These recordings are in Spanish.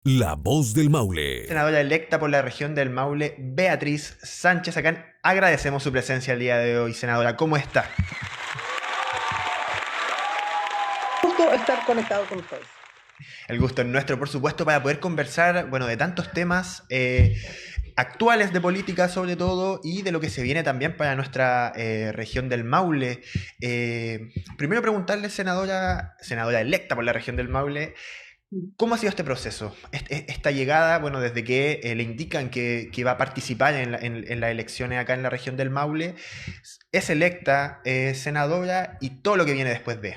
La voz del Maule. Senadora electa por la región del Maule, Beatriz Sánchez Acán. Agradecemos su presencia el día de hoy, senadora. ¿Cómo está? Gusto estar conectado con ustedes. El gusto es nuestro, por supuesto, para poder conversar, bueno, de tantos temas actuales de política sobre todo y de lo que se viene también para nuestra región del Maule. Primero preguntarle, senadora electa por la región del Maule, ¿cómo ha sido este proceso? Esta llegada, bueno, desde que le indican que va a participar en las elecciones acá en la región del Maule, es electa senadora y todo lo que viene después de.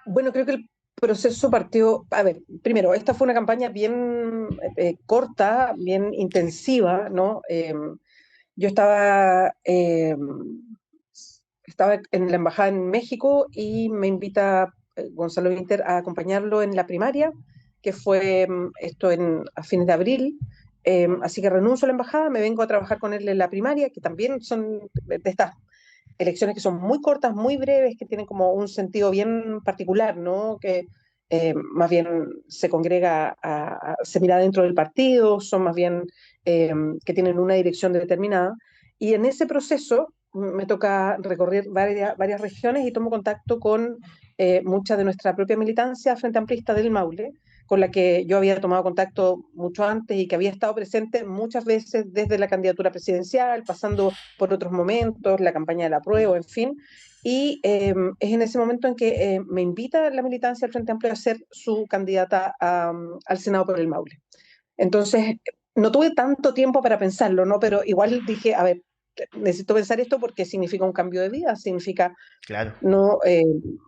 Bueno, creo que el proceso partió, a ver, primero, esta fue una campaña bien corta, bien intensiva, ¿no? Yo estaba en la embajada en México y me invita Gonzalo Vinter a acompañarlo en la primaria, que fue esto a fines de abril. Así que renuncio a la embajada, me vengo a trabajar con él en la primaria, que también son de estas elecciones que son muy cortas, muy breves, que tienen como un sentido bien particular, ¿no? Que más bien se congrega, se mira dentro del partido, son más bien que tienen una dirección determinada. Y en ese proceso me toca recorrer varias regiones y tomo contacto con mucha de nuestra propia militancia Frente Amplista del Maule, con la que yo había tomado contacto mucho antes y que había estado presente muchas veces desde la candidatura presidencial, pasando por otros momentos, la campaña del apruebo, en fin. Y es en ese momento en que me invita la militancia del Frente Amplio a ser su candidata al Senado por el Maule. Entonces, no tuve tanto tiempo para pensarlo, ¿no? Pero igual dije, a ver, necesito pensar esto porque significa un cambio de vida, significa Claro. no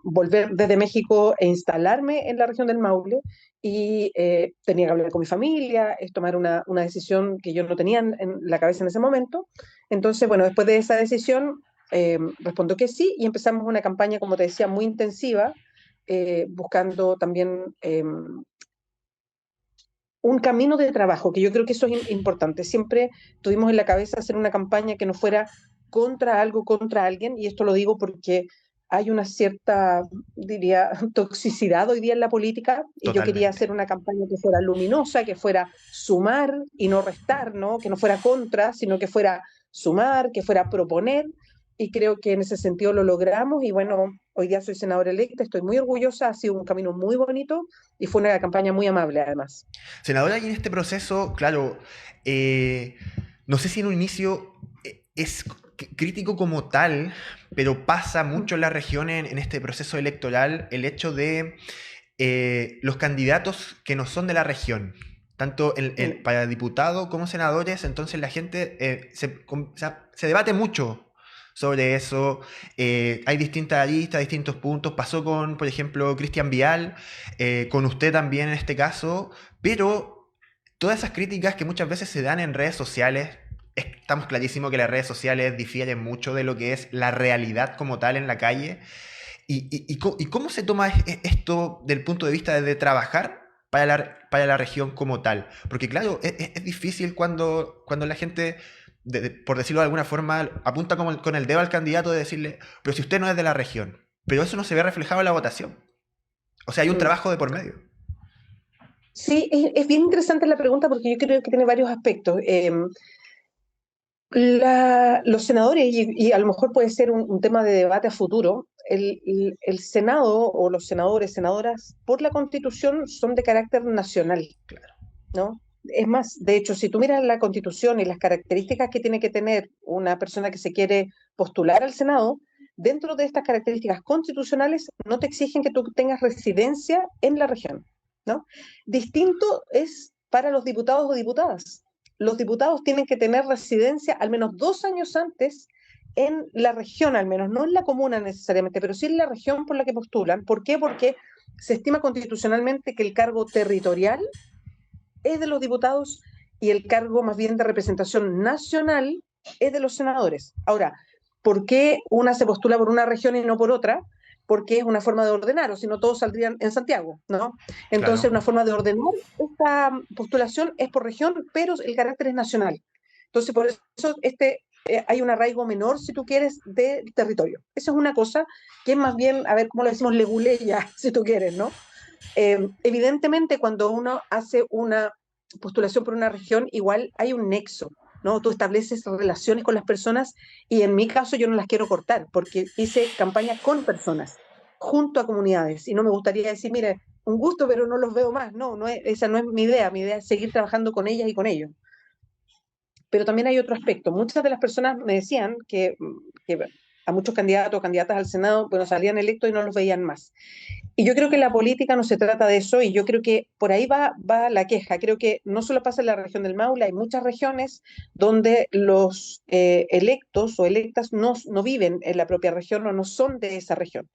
volver desde México e instalarme en la región del Maule y tenía que hablar con mi familia, es tomar una decisión que yo no tenía en la cabeza en ese momento. Entonces, bueno, después de esa decisión, respondo que sí y empezamos una campaña, como te decía, muy intensiva, buscando también un camino de trabajo, que yo creo que eso es importante. Siempre tuvimos en la cabeza hacer una campaña que no fuera contra algo, contra alguien, y esto lo digo porque hay una cierta, diría, toxicidad hoy día en la política, y yo quería Totalmente. hacer una campaña que fuera luminosa, que fuera sumar y no restar, ¿no? Que no fuera contra, sino que fuera sumar, que fuera proponer, y creo que en ese sentido lo logramos, y bueno, hoy día soy senadora electa, estoy muy orgullosa, ha sido un camino muy bonito, y fue una campaña muy amable además. Senadora, y en este proceso, claro, eh, no sé si en un inicio es crítico como tal, pero pasa mucho en la región en este proceso electoral el hecho de los candidatos que no son de la región, tanto Mm. para diputados como senadores, entonces la gente o sea, se debate mucho sobre eso, hay distintas aristas, distintos puntos, pasó con, por ejemplo, Cristian Vial, con usted también en este caso, pero todas esas críticas que muchas veces se dan en redes sociales, estamos clarísimos que las redes sociales difieren mucho de lo que es la realidad como tal en la calle. ¿Y cómo se toma esto del punto de vista de trabajar para la región como tal? Porque claro, es difícil cuando la gente, por decirlo de alguna forma, apunta con el dedo al candidato de decirle, pero si usted no es de la región, pero eso no se ve reflejado en la votación. O sea, hay un Mm. trabajo de por medio. Sí, es bien interesante la pregunta porque yo creo que tiene varios aspectos. Los senadores, y a lo mejor puede ser un tema de debate a futuro, el Senado o los senadores, senadoras, por la Constitución son de carácter nacional, ¿no? Es más, de hecho, si tú miras la Constitución y las características que tiene que tener una persona que se quiere postular al Senado, dentro de estas características constitucionales no te exigen que tú tengas residencia en la región, ¿no? Distinto es para los diputados o diputadas. Los diputados tienen que tener residencia al menos 2 años antes en la región, al menos, no en la comuna necesariamente, pero sí en la región por la que postulan. ¿Por qué? Porque se estima constitucionalmente que el cargo territorial es de los diputados y el cargo más bien de representación nacional es de los senadores. Ahora, ¿por qué una se postula por una región y no por otra? Porque es una forma de ordenar, o si no todos saldrían en Santiago, ¿no? Claro. Entonces, una forma de ordenar esta postulación es por región, pero el carácter es nacional. Entonces, por eso hay un arraigo menor, si tú quieres, del territorio. Esa es una cosa que es más bien, a ver, ¿cómo lo decimos? Leguleya, si tú quieres, ¿no? Evidentemente, cuando uno hace una postulación por una región, igual hay un nexo, ¿no? Tú estableces relaciones con las personas y en mi caso yo no las quiero cortar porque hice campaña con personas, junto a comunidades y no me gustaría decir, mire, un gusto, pero no los veo más. No, esa no es mi idea es seguir trabajando con ellas y con ellos. Pero también hay otro aspecto. Muchas de las personas me decían que a muchos candidatos o candidatas al Senado, bueno, salían electos y no los veían más. Y yo creo que la política no se trata de eso y yo creo que por ahí va la queja. Creo que no solo pasa en la región del Maule, hay muchas regiones donde los electos o electas no viven en la propia región o no son de esa región.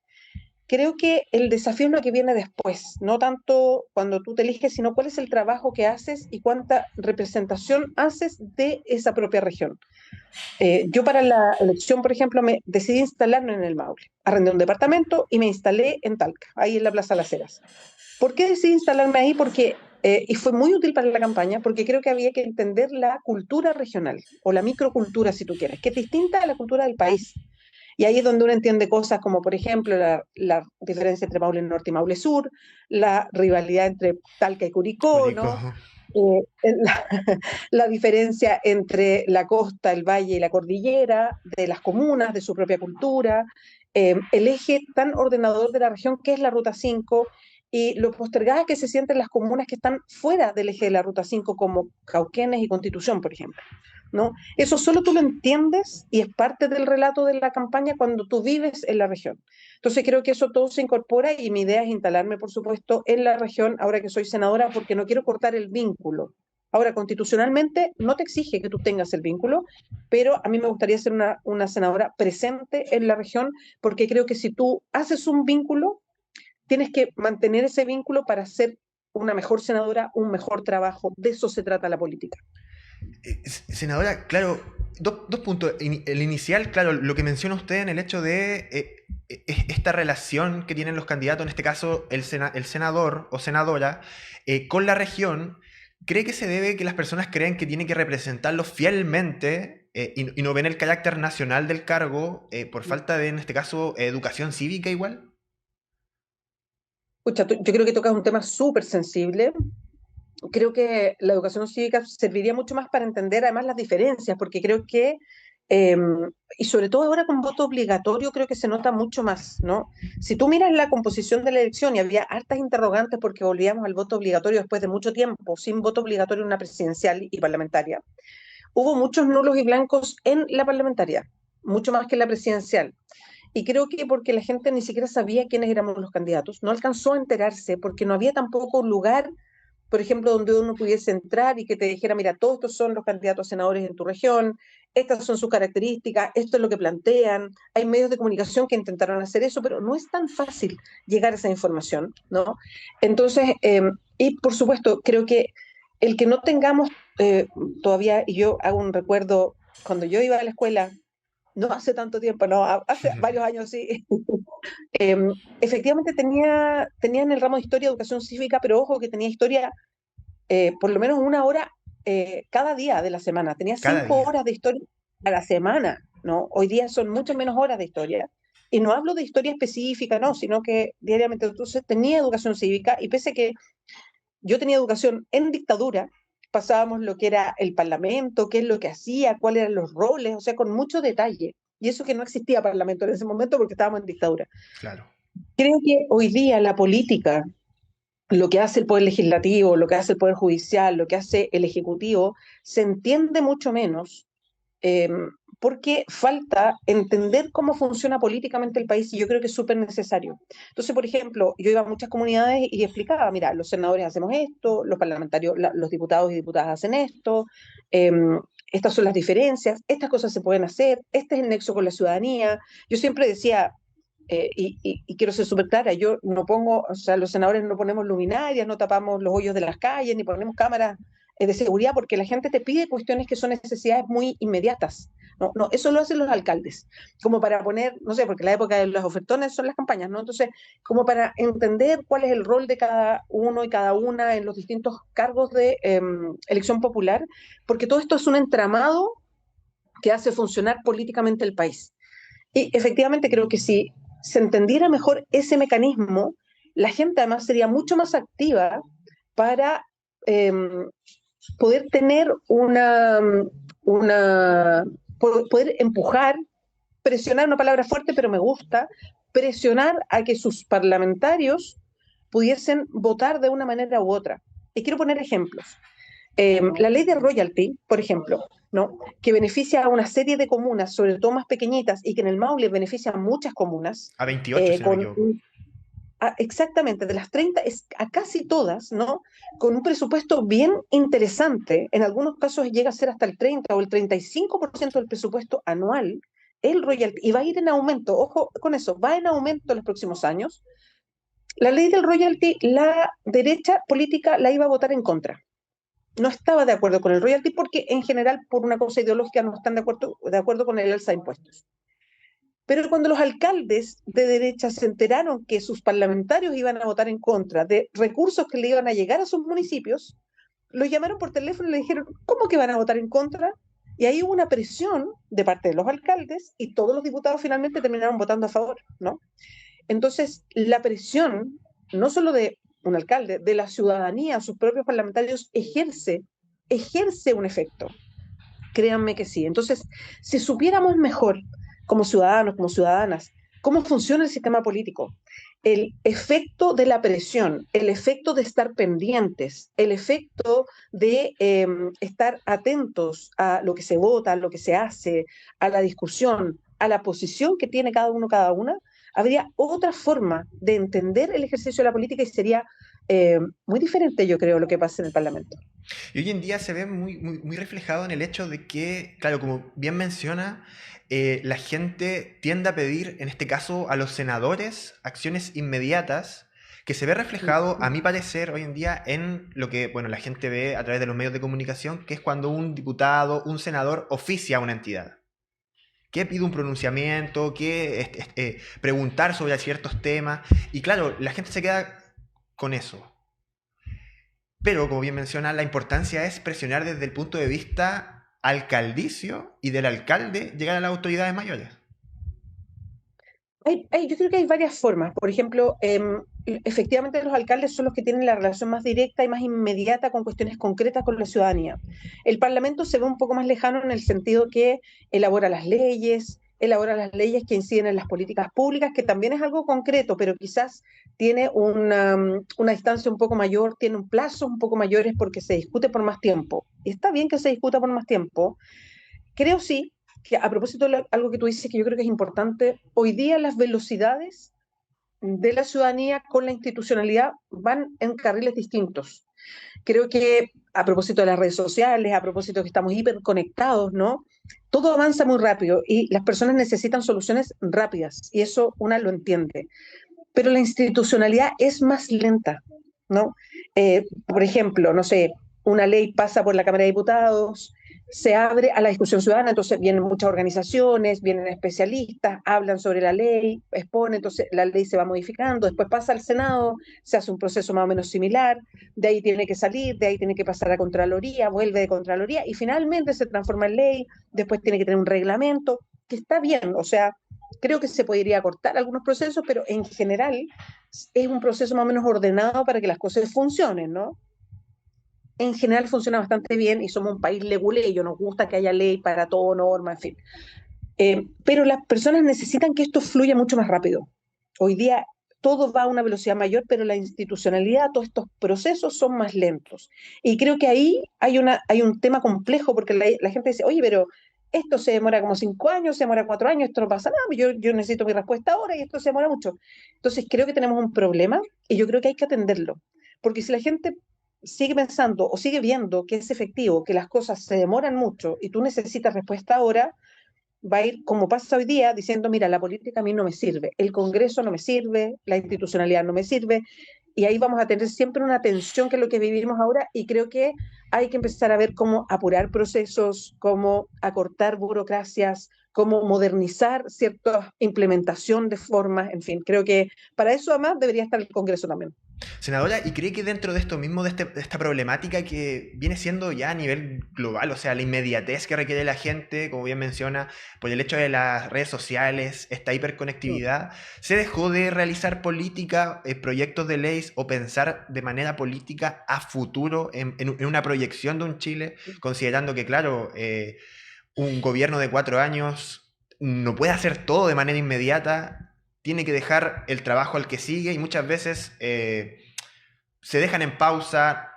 Creo que el desafío es lo que viene después, no tanto cuando tú te eliges, sino cuál es el trabajo que haces y cuánta representación haces de esa propia región. Yo para la elección, por ejemplo, me decidí instalarme en el Maule. Arrendé un departamento y me instalé en Talca, ahí en la Plaza Las Heras. ¿Por qué decidí instalarme ahí? Y fue muy útil para la campaña, porque creo que había que entender la cultura regional, o la microcultura, si tú quieres, que es distinta a la cultura del país. Y ahí es donde uno entiende cosas como, por ejemplo, la diferencia entre Maule Norte y Maule Sur, la rivalidad entre Talca y Curicó, Curicó. ¿no? La, la diferencia entre la costa, el valle y la cordillera, de las comunas, de su propia cultura, el eje tan ordenador de la región que es la Ruta 5 y lo postergadas que se sienten las comunas que están fuera del eje de la Ruta 5 como Cauquenes y Constitución, por ejemplo. ¿No? Eso solo tú lo entiendes y es parte del relato de la campaña cuando tú vives en la región. Entonces creo que eso todo se incorpora y mi idea es instalarme, por supuesto, en la región ahora que soy senadora porque no quiero cortar el vínculo. Ahora, constitucionalmente no te exige que tú tengas el vínculo, pero a mí me gustaría ser una senadora presente en la región porque creo que si tú haces un vínculo, tienes que mantener ese vínculo para ser una mejor senadora, un mejor trabajo. De eso se trata la política. Senadora, claro, dos puntos. El inicial, claro, lo que menciona usted en el hecho de esta relación que tienen los candidatos, en este caso el senador o senadora, con la región, ¿cree que se debe que las personas creen que tienen que representarlos fielmente y no ven el carácter nacional del cargo por falta de, en este caso, educación cívica igual? Escucha, yo creo que tocas un tema súper sensible. Creo que la educación cívica serviría mucho más para entender además las diferencias, porque creo que, eh, y sobre todo ahora con voto obligatorio, creo que se nota mucho más, ¿no? Si tú miras la composición de la elección y había hartas interrogantes porque volvíamos al voto obligatorio después de mucho tiempo, sin voto obligatorio en una presidencial y parlamentaria, hubo muchos nulos y blancos en la parlamentaria, mucho más que en la presidencial. Y creo que porque la gente ni siquiera sabía quiénes éramos los candidatos, no alcanzó a enterarse porque no había tampoco un lugar, por ejemplo, donde uno pudiese entrar y que te dijera, mira, todos estos son los candidatos a senadores en tu región, estas son sus características, esto es lo que plantean. Hay medios de comunicación que intentaron hacer eso, pero no es tan fácil llegar a esa información, ¿no? Entonces, y por supuesto, creo que el que no tengamos todavía, y yo hago un recuerdo, cuando yo iba a la escuela, no hace tanto tiempo, no, hace varios años sí. eh, Efectivamente tenía en el ramo de historia, educación cívica, pero ojo que tenía historia por lo menos una hora cada día de la semana. Tenía Cada cinco día. horas de historia a la semana, ¿no? Hoy día son mucho menos horas de historia. Y no hablo de historia específica, no, sino que diariamente. Entonces tenía educación cívica y pese a que yo tenía educación en dictadura, pasábamos lo que era el parlamento, qué es lo que hacía, cuáles eran los roles, o sea, con mucho detalle. Y eso que no existía parlamento en ese momento porque estábamos en dictadura. Claro. Creo que hoy día la política, lo que hace el Poder Legislativo, lo que hace el Poder Judicial, lo que hace el Ejecutivo, se entiende mucho menos eh, porque falta entender cómo funciona políticamente el país y yo creo que es súper necesario. Entonces, por ejemplo, yo iba a muchas comunidades y explicaba, mira, los senadores hacemos esto, los parlamentarios, los diputados y diputadas hacen esto, eh, estas son las diferencias, estas cosas se pueden hacer, este es el nexo con la ciudadanía. Yo siempre decía, y quiero ser súper clara, yo no pongo, o sea, los senadores no ponemos luminarias, no tapamos los hoyos de las calles, ni ponemos cámaras de seguridad, porque la gente te pide cuestiones que son necesidades muy inmediatas. No, no, eso lo hacen los alcaldes, como para poner, no sé, porque la época de los ofertones son las campañas, ¿no? Entonces, como para entender cuál es el rol de cada uno y cada una en los distintos cargos de elección popular, porque todo esto es un entramado que hace funcionar políticamente el país. Y efectivamente creo que si se entendiera mejor ese mecanismo, la gente además sería mucho más activa para eh, poder tener una, poder empujar, presionar, una palabra fuerte, pero me gusta, presionar a que sus parlamentarios pudiesen votar de una manera u otra. Y quiero poner ejemplos. La ley de royalty, por ejemplo, ¿no? Que beneficia a una serie de comunas, sobre todo más pequeñitas, y que en el Maule beneficia a muchas comunas, A 28, si no me con equivoco. exactamente, de las 30 es a casi todas, ¿no? Con un presupuesto bien interesante, en algunos casos llega a ser hasta el 30 o el 35% del presupuesto anual, el royalty, y va a ir en aumento, ojo con eso, va en aumento en los próximos años. La ley del royalty, la derecha política la iba a votar en contra. No estaba de acuerdo con el royalty porque en general por una cosa ideológica no están de acuerdo con el alza de impuestos. Pero cuando los alcaldes de derecha se enteraron que sus parlamentarios iban a votar en contra de recursos que le iban a llegar a sus municipios, los llamaron por teléfono y le dijeron, ¿cómo que van a votar en contra? Y ahí hubo una presión de parte de los alcaldes y todos los diputados finalmente terminaron votando a favor, ¿no? Entonces, la presión, no solo de un alcalde, de la ciudadanía, sus propios parlamentarios, ejerce un efecto. Créanme que sí. Entonces, si supiéramos mejor como ciudadanos, como ciudadanas, cómo funciona el sistema político, el efecto de la presión, el efecto de estar pendientes, el efecto de estar atentos a lo que se vota, a lo que se hace, a la discusión, a la posición que tiene cada uno, cada una, habría otra forma de entender el ejercicio de la política y sería muy diferente, yo creo, lo que pasa en el Parlamento. Y hoy en día se ve muy reflejado en el hecho de que, claro, como bien menciona, la gente tiende a pedir, en este caso, a los senadores acciones inmediatas, que se ve reflejado, a mi parecer, hoy en día en lo que, bueno, la gente ve a través de los medios de comunicación, que es cuando un diputado, un senador oficia a una entidad, que pide un pronunciamiento, que preguntar sobre ciertos temas, y claro, la gente se queda con eso. Pero, como bien menciona, la importancia es presionar desde el punto de vista alcaldicio y del alcalde llegar a las autoridades mayores. Yo creo que hay varias formas. Por ejemplo, efectivamente los alcaldes son los que tienen la relación más directa y más inmediata con cuestiones concretas con la ciudadanía. El Parlamento se ve un poco más lejano en el sentido que elabora las leyes que inciden en las políticas públicas, que también es algo concreto, pero quizás tiene una distancia un poco mayor, tiene un plazo un poco mayores porque se discute por más tiempo. Y está bien que se discuta por más tiempo. Creo sí que a propósito de algo que tú dices que yo creo que es importante, hoy día las velocidades de la ciudadanía con la institucionalidad van en carriles distintos. Creo que a propósito de las redes sociales, a propósito de que estamos hiperconectados, ¿no? Todo avanza muy rápido y las personas necesitan soluciones rápidas y eso una lo entiende. Pero la institucionalidad es más lenta, ¿no? Por ejemplo, no sé, una ley pasa por la Cámara de Diputados, se abre a la discusión ciudadana, entonces vienen muchas organizaciones, vienen especialistas, hablan sobre la ley, exponen, entonces la ley se va modificando, después pasa al Senado, se hace un proceso más o menos similar, de ahí tiene que salir, de ahí tiene que pasar a Contraloría, vuelve de Contraloría y finalmente se transforma en ley, después tiene que tener un reglamento, que está bien, o sea, creo que se podría cortar algunos procesos, pero en general es un proceso más o menos ordenado para que las cosas funcionen, ¿no? En general funciona bastante bien y somos un país leguleyo, nos gusta que haya ley para todo, norma, en fin. Pero las personas necesitan que esto fluya mucho más rápido. Hoy día todo va a una velocidad mayor, pero la institucionalidad, todos estos procesos son más lentos. Y creo que ahí hay un tema complejo, porque la gente dice, oye, pero esto se demora como 5 años, se demora 4 años, esto no pasa nada, yo necesito mi respuesta ahora y esto se demora mucho. Entonces creo que tenemos un problema y yo creo que hay que atenderlo. Porque si la gente sigue pensando o sigue viendo que es efectivo, que las cosas se demoran mucho y tú necesitas respuesta ahora, va a ir como pasa hoy día diciendo, mira, la política a mí no me sirve, el Congreso no me sirve, la institucionalidad no me sirve, y ahí vamos a tener siempre una tensión que es lo que vivimos ahora, y creo que hay que empezar a ver cómo apurar procesos, cómo acortar burocracias, cómo modernizar cierta implementación de formas, en fin, creo que para eso además debería estar el Congreso también. Senadora, ¿y cree que dentro de esto mismo, de esta problemática que viene siendo ya a nivel global, o sea, la inmediatez que requiere la gente, como bien menciona, por el hecho de las redes sociales, esta Mm. hiperconectividad, se dejó de realizar política, proyectos de leyes o pensar de manera política a futuro en una proyección de un Chile, considerando que, claro, un gobierno de 4 años no puede hacer todo de manera inmediata, tiene que dejar el trabajo al que sigue y muchas veces se dejan en pausa,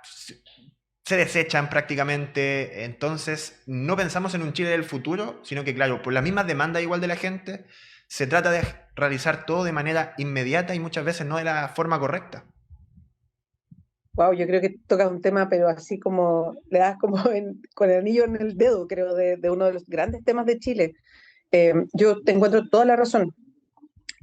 se desechan prácticamente, entonces no pensamos en un Chile del futuro, sino que claro, por las mismas demandas igual de la gente, se trata de realizar todo de manera inmediata y muchas veces no de la forma correcta. Wow, yo creo que tocas un tema, pero así como le das como con el anillo en el dedo, creo, de uno de los grandes temas de Chile. Yo te encuentro toda la razón.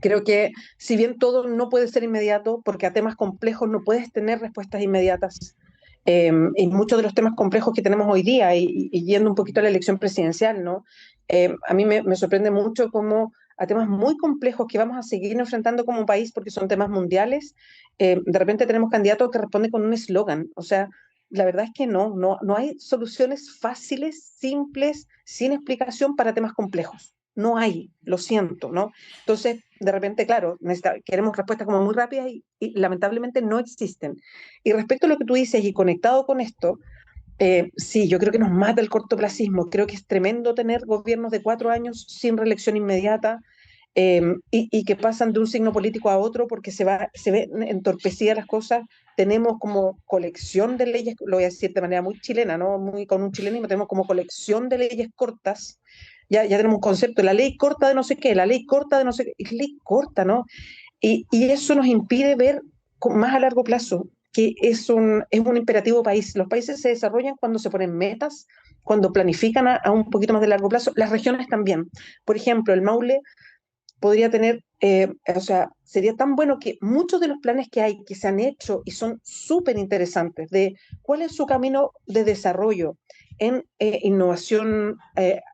Creo que si bien todo no puede ser inmediato, porque a temas complejos no puedes tener respuestas inmediatas, y muchos de los temas complejos que tenemos hoy día, y yendo un poquito a la elección presidencial, ¿no? A mí me sorprende mucho cómo a temas muy complejos que vamos a seguir enfrentando como país, porque son temas mundiales, de repente tenemos candidatos que responden con un eslogan. O sea, la verdad es que no hay soluciones fáciles, simples, sin explicación para temas complejos. No hay, lo siento, ¿no? Entonces, de repente, claro, queremos respuestas como muy rápidas y lamentablemente no existen. Y respecto a lo que tú dices y conectado con esto, sí, yo creo que nos mata el cortoplacismo. Creo que es tremendo tener gobiernos de 4 años sin reelección inmediata, y que pasan de un signo político a otro porque se ven entorpecidas las cosas. Tenemos como colección de leyes, lo voy a decir de manera muy chilena, ¿no? Muy con un chilenismo, tenemos como colección de leyes cortas. Ya tenemos un concepto, la ley corta de no sé qué, la ley corta de no sé qué, es ley corta, ¿no? Y eso nos impide ver más a largo plazo, que es un imperativo país. Los países se desarrollan cuando se ponen metas, cuando planifican a un poquito más de largo plazo. Las regiones también. Por ejemplo, el Maule podría tener, o sea, sería tan bueno que muchos de los planes que hay, que se han hecho y son súper interesantes, de cuál es su camino de desarrollo en innovación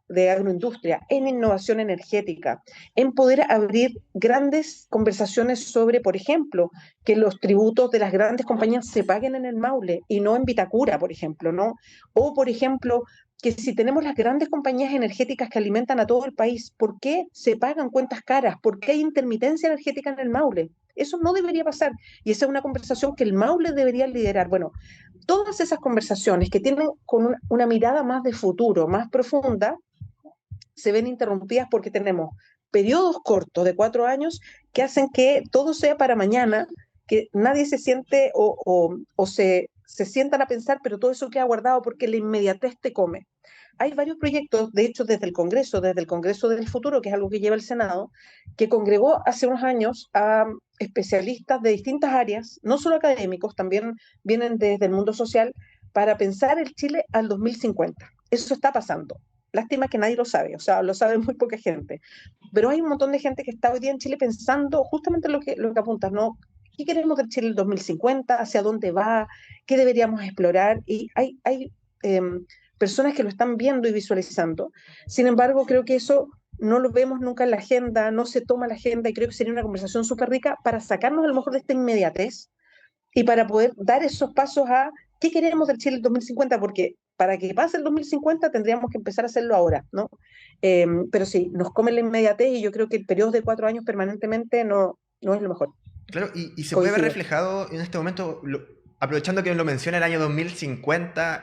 de agroindustria, en innovación energética, en poder abrir grandes conversaciones sobre, por ejemplo, que los tributos de las grandes compañías se paguen en el Maule y no en Vitacura, por ejemplo, ¿no? O, por ejemplo, que si tenemos las grandes compañías energéticas que alimentan a todo el país, ¿por qué se pagan cuentas caras? ¿Por qué hay intermitencia energética en el Maule? Eso no debería pasar. Y esa es una conversación que el Maule debería liderar. Bueno, todas esas conversaciones que tienen con una mirada más de futuro, más profunda, se ven interrumpidas porque tenemos periodos cortos de 4 años que hacen que todo sea para mañana, que nadie se siente o se sientan a pensar, pero todo eso queda guardado porque la inmediatez te come. Hay varios proyectos, de hecho, desde el Congreso del Futuro, que es algo que lleva el Senado, que congregó hace unos años a especialistas de distintas áreas, no solo académicos, también vienen desde el mundo social, para pensar el Chile al 2050. Eso está pasando. Lástima que nadie lo sabe, o sea, lo sabe muy poca gente. Pero hay un montón de gente que está hoy día en Chile pensando justamente lo que apuntas, ¿no? ¿Qué queremos del Chile en el 2050? ¿Hacia dónde va? ¿Qué deberíamos explorar? Y hay personas que lo están viendo y visualizando. Sin embargo, creo que eso no lo vemos nunca en la agenda, no se toma la agenda y creo que sería una conversación súper rica para sacarnos a lo mejor de esta inmediatez y para poder dar esos pasos a qué queremos del Chile 2050, porque para que pase el 2050 tendríamos que empezar a hacerlo ahora, ¿no? Pero sí, nos come la inmediatez y yo creo que el periodo de 4 años permanentemente no es lo mejor. Claro, y se puede ver Coincido. reflejado en este momento, aprovechando que lo menciona el año 2050,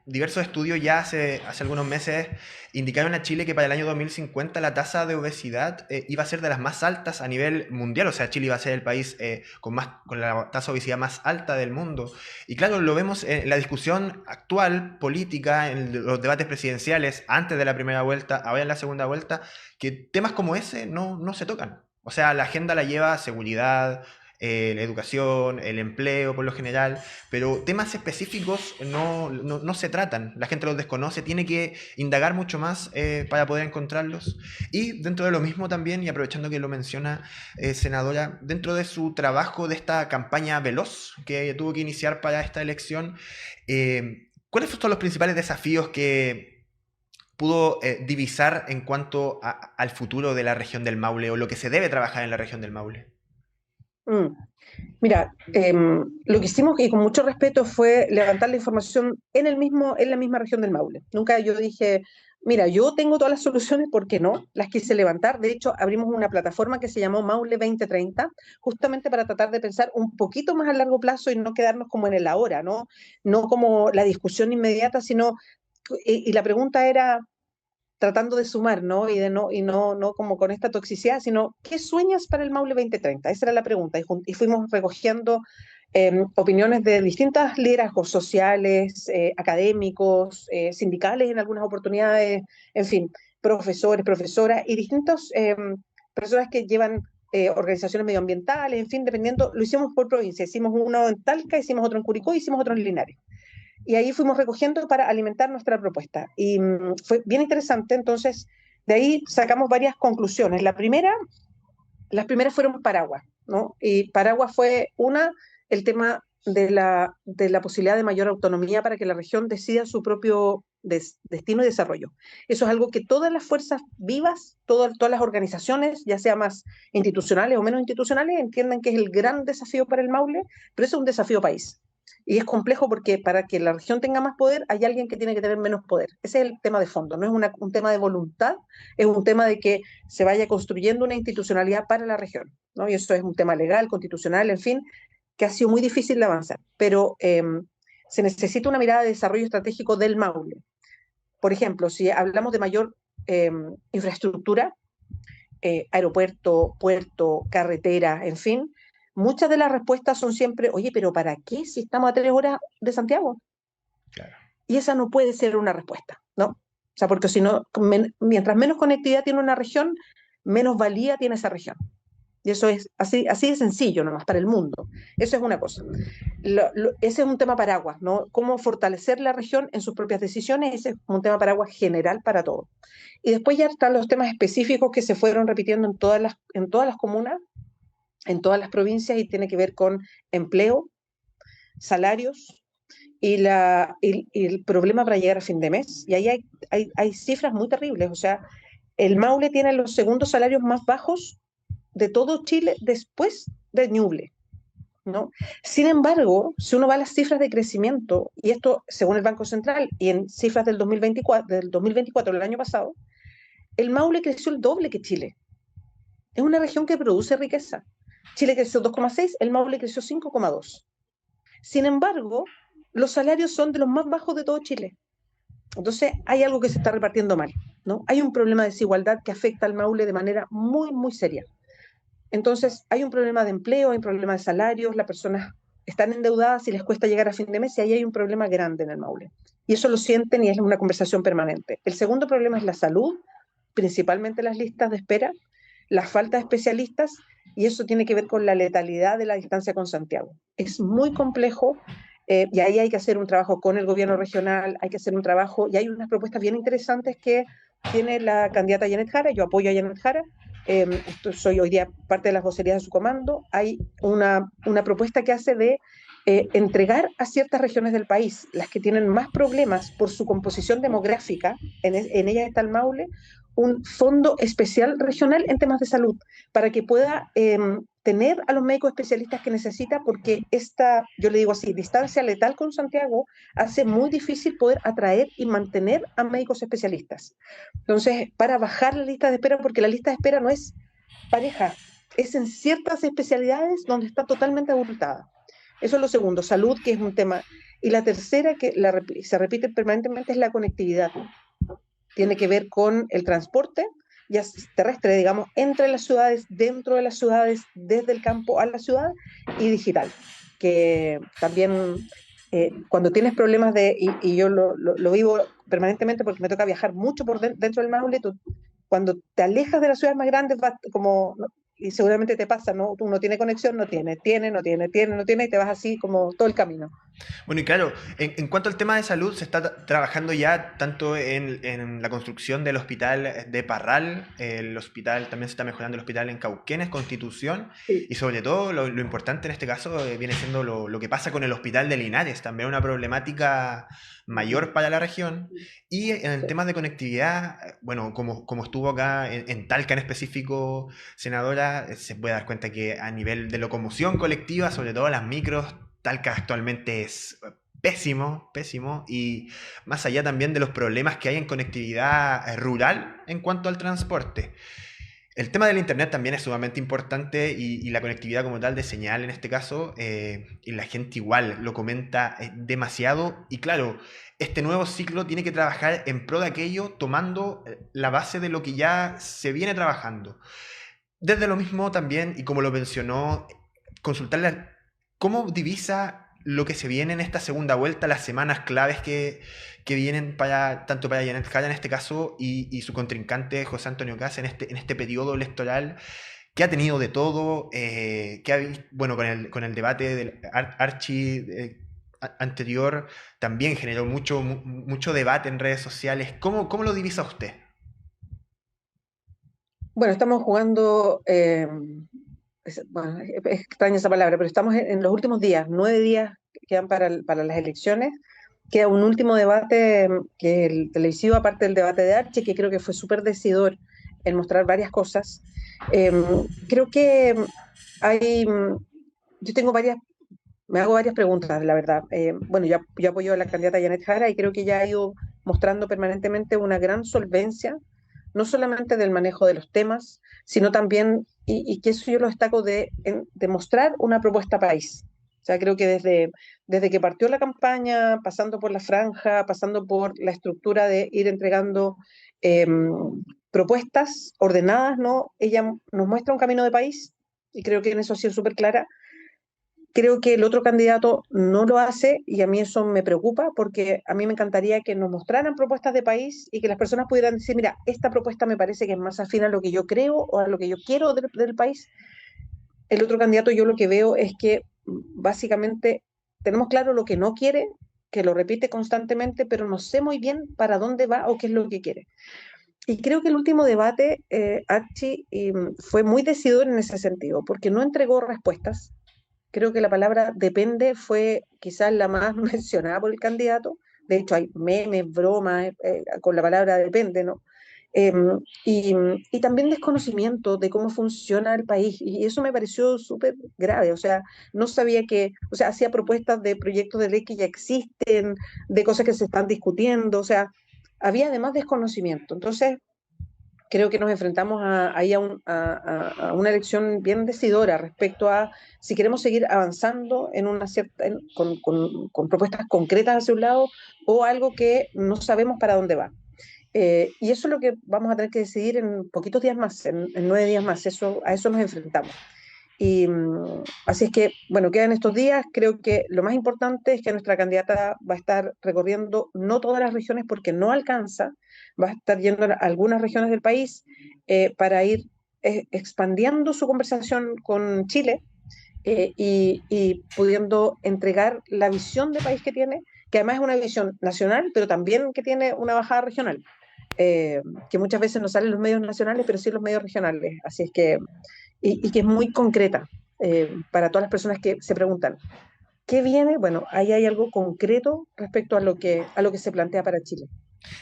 diversos estudios ya hace algunos meses indicaron a Chile que para el año 2050 la tasa de obesidad iba a ser de las más altas a nivel mundial, o sea, Chile iba a ser el país con la tasa de obesidad más alta del mundo. Y claro, lo vemos en la discusión actual, política, en los debates presidenciales, antes de la primera vuelta, ahora en la segunda vuelta, que temas como ese no se tocan. O sea, la agenda la lleva seguridad, la educación, el empleo por lo general, pero temas específicos no se tratan, la gente los desconoce, tiene que indagar mucho más para poder encontrarlos. Y dentro de lo mismo también, y aprovechando que lo menciona senadora, dentro de su trabajo de esta campaña veloz que tuvo que iniciar para esta elección, ¿cuáles son los principales desafíos que pudo divisar en cuanto al futuro de la región del Maule o lo que se debe trabajar en la región del Maule? Mm. Mira, lo que hicimos y con mucho respeto fue levantar la información en la misma región del Maule. Nunca yo dije, mira, yo tengo todas las soluciones, ¿por qué no? Las quise levantar. De hecho, abrimos una plataforma que se llamó Maule 2030, justamente para tratar de pensar un poquito más a largo plazo y no quedarnos como en el ahora, ¿no? No como la discusión inmediata, sino, y la pregunta era, tratando de sumar, ¿no? No como con esta toxicidad, sino ¿qué sueñas para el Maule 2030? Esa era la pregunta. Y fuimos recogiendo opiniones de distintos liderazgos sociales, académicos, sindicales en algunas oportunidades, en fin, profesores, profesoras y distintas personas que llevan organizaciones medioambientales, en fin, dependiendo, lo hicimos por provincia. Hicimos uno en Talca, hicimos otro en Curicó, hicimos otro en Linares. Y ahí fuimos recogiendo para alimentar nuestra propuesta. Y fue bien interesante, entonces de ahí sacamos varias conclusiones. Las primeras fueron Paraguas, ¿no? Y Paraguas fue el tema de la posibilidad de mayor autonomía para que la región decida su propio destino y desarrollo. Eso es algo que todas las fuerzas vivas, todas las organizaciones, ya sea más institucionales o menos institucionales, entienden que es el gran desafío para el Maule, pero eso es un desafío país. Y es complejo porque para que la región tenga más poder, hay alguien que tiene que tener menos poder. Ese es el tema de fondo, no es un tema de voluntad, es un tema de que se vaya construyendo una institucionalidad para la región, ¿no? Y eso es un tema legal, constitucional, en fin, que ha sido muy difícil de avanzar. Pero se necesita una mirada de desarrollo estratégico del Maule. Por ejemplo, si hablamos de mayor infraestructura, aeropuerto, puerto, carretera, en fin, muchas de las respuestas son siempre, oye, pero ¿para qué si estamos a 3 horas de Santiago? Claro. Y esa no puede ser una respuesta, ¿no? O sea, porque si no, mientras menos conectividad tiene una región, menos valía tiene esa región. Y eso es así, así de sencillo nomás para el mundo. Eso es una cosa. Ese es un tema paraguas, ¿no? Cómo fortalecer la región en sus propias decisiones, ese es un tema paraguas general para todo. Y después ya están los temas específicos que se fueron repitiendo en todas las comunas, en todas las provincias, y tiene que ver con empleo, salarios, y el problema para llegar a fin de mes. Y ahí hay cifras muy terribles. O sea, el Maule tiene los segundos salarios más bajos de todo Chile después de Ñuble, ¿no? Sin embargo, si uno va a las cifras de crecimiento, y esto según el Banco Central y en cifras del 2024 del año pasado, el Maule creció el doble que Chile. Es una región que produce riqueza. Chile creció 2,6, el Maule creció 5,2. Sin embargo, los salarios son de los más bajos de todo Chile. Entonces, hay algo que se está repartiendo mal, ¿no? Hay un problema de desigualdad que afecta al Maule de manera muy, muy seria. Entonces, hay un problema de empleo, hay un problema de salarios, las personas están endeudadas y les cuesta llegar a fin de mes y ahí hay un problema grande en el Maule. Y eso lo sienten y es una conversación permanente. El segundo problema es la salud, principalmente las listas de espera, la falta de especialistas y eso tiene que ver con la letalidad de la distancia con Santiago. Es muy complejo y ahí hay que hacer un trabajo con el gobierno regional, hay que hacer un trabajo y hay unas propuestas bien interesantes que tiene la candidata Janet Jara, yo apoyo a Janet Jara, soy hoy día parte de las vocerías de su comando, hay una propuesta que hace de entregar a ciertas regiones del país, las que tienen más problemas por su composición demográfica, en ellas está el Maule, un fondo especial regional en temas de salud, para que pueda tener a los médicos especialistas que necesita, porque esta, yo le digo así, distancia letal con Santiago hace muy difícil poder atraer y mantener a médicos especialistas. Entonces, para bajar la lista de espera, porque la lista de espera no es pareja, es en ciertas especialidades donde está totalmente abultada. Eso es lo segundo, salud, que es un tema. Y la tercera, que se repite permanentemente, es la conectividad. Tiene que ver con el transporte, ya terrestre, digamos, entre las ciudades, dentro de las ciudades, desde el campo a la ciudad, y digital, que también cuando tienes problemas y yo lo vivo permanentemente porque me toca viajar mucho dentro del Maule, cuando te alejas de las ciudades más grandes, vas como, ¿no? Y seguramente te pasa, ¿no? Tú no tiene conexión, no tiene, no tiene, no tiene, y te vas así como todo el camino. Bueno, y claro, en cuanto al tema de salud, se está trabajando ya tanto en la construcción del hospital de Parral, el hospital, también se está mejorando el hospital en Cauquenes, Constitución, Sí. y sobre todo lo importante en este caso viene siendo lo que pasa con el hospital de Linares, también una problemática mayor para la región. Y en el Sí. tema de conectividad, bueno, como estuvo acá en Talca en específico, senadora, se puede dar cuenta que a nivel de locomoción colectiva, sobre todo las micros, Talca actualmente es pésimo, pésimo, y más allá también de los problemas que hay en conectividad rural en cuanto al transporte. El tema del Internet también es sumamente importante y la conectividad como tal de señal en este caso, y la gente igual lo comenta demasiado, y claro, este nuevo ciclo tiene que trabajar en pro de aquello tomando la base de lo que ya se viene trabajando. Desde lo mismo también, y como lo mencionó, consultarle cómo divisa lo que se viene en esta segunda vuelta, las semanas claves que vienen para, tanto para Janet Jara en este caso y su contrincante José Antonio Caz en este periodo electoral que ha tenido de todo, bueno, con el debate del Archi anterior, también generó mucho debate en redes sociales. ¿Cómo lo divisa usted? Bueno, estamos jugando, bueno, es extraña esa palabra, pero estamos en los últimos días, 9 días que quedan para las elecciones. Queda un último debate que el televisivo, aparte del debate de Archie, que creo que fue súper decidor en mostrar varias cosas. Eh, Creo que hay, yo tengo me hago varias preguntas, la verdad. Bueno, yo apoyo a la candidata Janet Jara y creo que ella ha ido mostrando permanentemente una gran solvencia, no solamente del manejo de los temas, sino también, y que eso yo lo destaco, de mostrar una propuesta país. O sea, creo que desde que partió la campaña, pasando por la franja, pasando por la estructura de ir entregando eh, propuestas ordenadas, ¿no? Ella nos muestra un camino de país y creo que en eso ha sido súper clara. Creo que el otro candidato no lo hace y a mí eso me preocupa porque a mí me encantaría que nos mostraran propuestas de país y que las personas pudieran decir, mira, esta propuesta me parece que es más afín a lo que yo creo o a lo que yo quiero del país. El otro candidato yo lo que veo es que básicamente tenemos claro lo que no quiere, que lo repite constantemente, pero no sé muy bien para dónde va o qué es lo que quiere. Y creo que el último debate, Archie, fue muy decidor en ese sentido, porque no entregó respuestas. Creo que la palabra depende fue quizás la más mencionada por el candidato. De hecho, hay memes, bromas con la palabra depende, ¿no? Eh, y también desconocimiento de cómo funciona el país. Y eso me pareció súper grave. O sea, no sabía que, o sea, hacía propuestas de proyectos de ley que ya existen, de cosas que se están discutiendo. O sea, había además desconocimiento. Entonces, creo que nos enfrentamos ahí a una elección bien decidora respecto a si queremos seguir avanzando en una con propuestas concretas hacia un lado o algo que no sabemos para dónde va. Y eso es lo que vamos a tener que decidir en poquitos días más, en 9 días más. A eso nos enfrentamos. Y así es que, bueno, quedan estos días. Creo que lo más importante es que nuestra candidata va a estar recorriendo no todas las regiones porque no alcanza, va a estar yendo a algunas regiones del país para ir expandiendo su conversación con Chile y pudiendo entregar la visión de país que tiene, que además es una visión nacional, pero también que tiene una bajada regional, eh, que muchas veces no salen los medios nacionales, pero sí los medios regionales. Así es que y que es muy concreta para todas las personas que se preguntan, ¿qué viene? Bueno, ahí hay algo concreto respecto a lo que se plantea para Chile.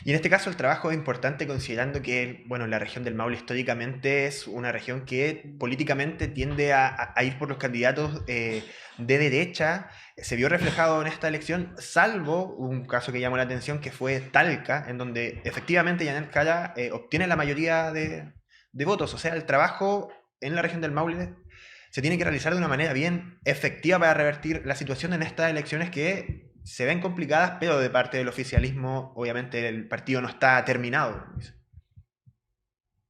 Y en este caso el trabajo es importante considerando que, bueno, la región del Maule históricamente es una región que políticamente tiende a ir por los candidatos de derecha. Se vio reflejado en esta elección, salvo un caso que llamó la atención que fue Talca, en donde efectivamente Yanel Cala obtiene la mayoría de votos. O sea, el trabajo en la región del Maule se tiene que realizar de una manera bien efectiva para revertir la situación en estas elecciones que se ven complicadas, pero de parte del oficialismo, obviamente el partido no está terminado.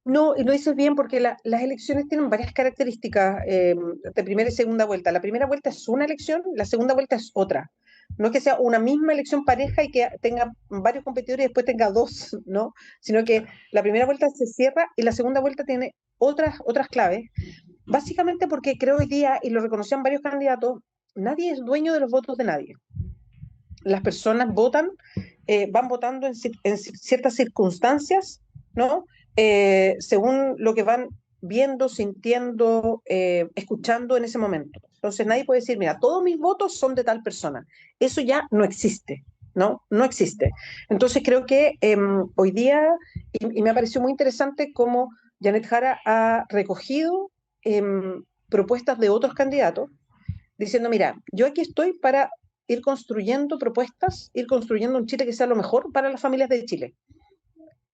No, y lo dices bien porque las elecciones tienen varias características de primera y segunda vuelta. La primera vuelta es una elección, la segunda vuelta es otra. No es que sea una misma elección pareja y que tenga varios competidores y después tenga dos, ¿no? Sino que Claro. la primera vuelta se cierra y la segunda vuelta tiene otras claves. Básicamente porque creo hoy día, y lo reconocían varios candidatos, nadie es dueño de los votos de nadie. las personas votan, van votando en ciertas circunstancias, ¿no? Según lo que van viendo, sintiendo, escuchando en ese momento. Entonces nadie puede decir, mira, todos mis votos son de tal persona. Eso ya no existe, ¿no? No existe. Entonces creo que hoy día, y me ha parecido muy interesante cómo Janet Jara ha recogido propuestas de otros candidatos, diciendo, mira, yo aquí estoy para ir construyendo propuestas, ir construyendo un Chile que sea lo mejor para las familias de Chile.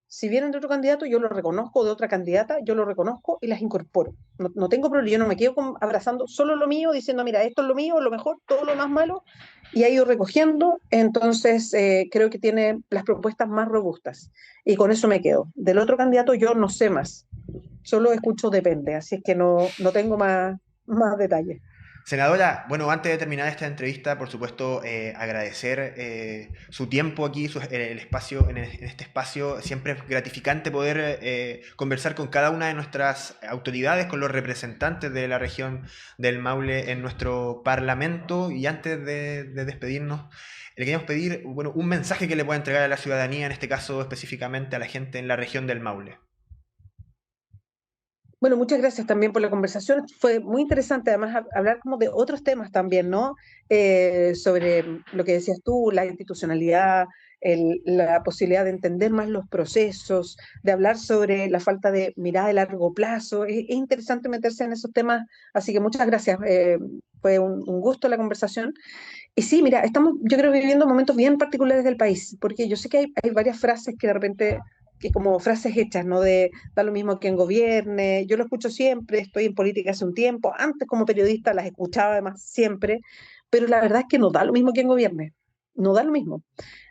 Si vienen de otro candidato, yo lo reconozco, de otra candidata, yo lo reconozco y las incorporo. No tengo problema, yo no me quedo abrazando solo lo mío, diciendo, mira, esto es lo mío, lo mejor, todo lo más malo, y ha ido recogiendo, entonces creo que tiene las propuestas más robustas. Y con eso me quedo. Del otro candidato yo no sé más, solo escucho depende, así es que no tengo más detalles. Senadora, bueno, antes de terminar esta entrevista, por supuesto, agradecer su tiempo aquí, el espacio, en este espacio. Siempre es gratificante poder conversar con cada una de nuestras autoridades, con los representantes de la región del Maule en nuestro Parlamento. Y antes de despedirnos, le queríamos pedir, bueno, un mensaje que le pueda entregar a la ciudadanía, en este caso específicamente a la gente en la región del Maule. Bueno, muchas gracias también por la conversación. Fue muy interesante además hablar como de otros temas también, ¿no? Sobre lo que decías tú, la institucionalidad, la posibilidad de entender más los procesos, de hablar sobre la falta de mirada de largo plazo. Es interesante meterse en esos temas, así que muchas gracias. Fue un gusto la conversación. Y sí, mira, estamos, yo creo, viviendo momentos bien particulares del país, porque yo sé que hay varias frases que de repente, que como frases hechas, ¿no? De da lo mismo quien gobierne, yo lo escucho siempre, estoy en política hace un tiempo, antes como periodista las escuchaba además siempre, pero la verdad es que no da lo mismo quien gobierne, no da lo mismo.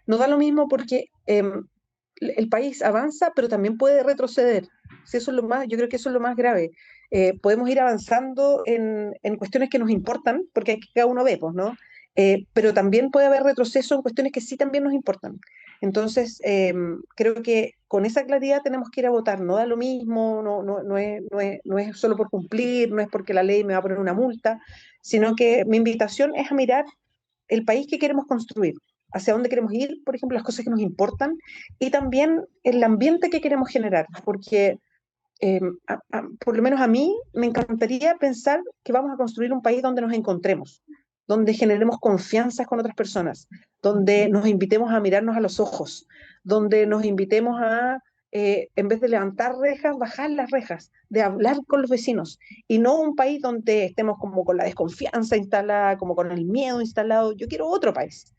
No da lo mismo porque el país avanza, pero también puede retroceder. Sí, eso es lo más, yo creo que eso es lo más grave. Podemos ir avanzando en cuestiones que nos importan, porque hay que cada uno ve, pues, ¿no? Pero también puede haber retroceso en cuestiones que sí también nos importan. Entonces, creo que con esa claridad tenemos que ir a votar. No da lo mismo, no es solo por cumplir, no es porque la ley me va a poner una multa, sino que mi invitación es a mirar el país que queremos construir, hacia dónde queremos ir, por ejemplo, las cosas que nos importan, y también el ambiente que queremos generar, porque por lo menos a mí me encantaría pensar que vamos a construir un país donde nos encontremos, donde generemos confianza con otras personas, donde nos invitemos a mirarnos a los ojos, donde nos invitemos a, en vez de levantar rejas, bajar las rejas, de hablar con los vecinos, y no un país donde estemos como con la desconfianza instalada, como con el miedo instalado. Yo quiero otro país.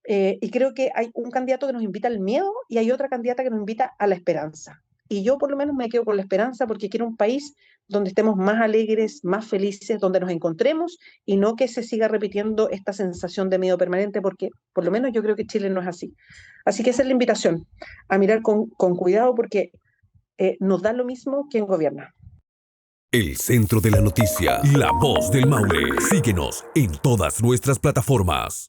Y creo que hay un candidato que nos invita al miedo y hay otra candidata que nos invita a la esperanza. Y yo por lo menos me quedo con la esperanza porque quiero un país donde estemos más alegres, más felices, donde nos encontremos y no que se siga repitiendo esta sensación de miedo permanente, porque por lo menos yo creo que Chile no es así. Así que esa es la invitación, a mirar con cuidado porque nos da lo mismo quien gobierna. El centro de la noticia, la voz del Maule. Síguenos en todas nuestras plataformas.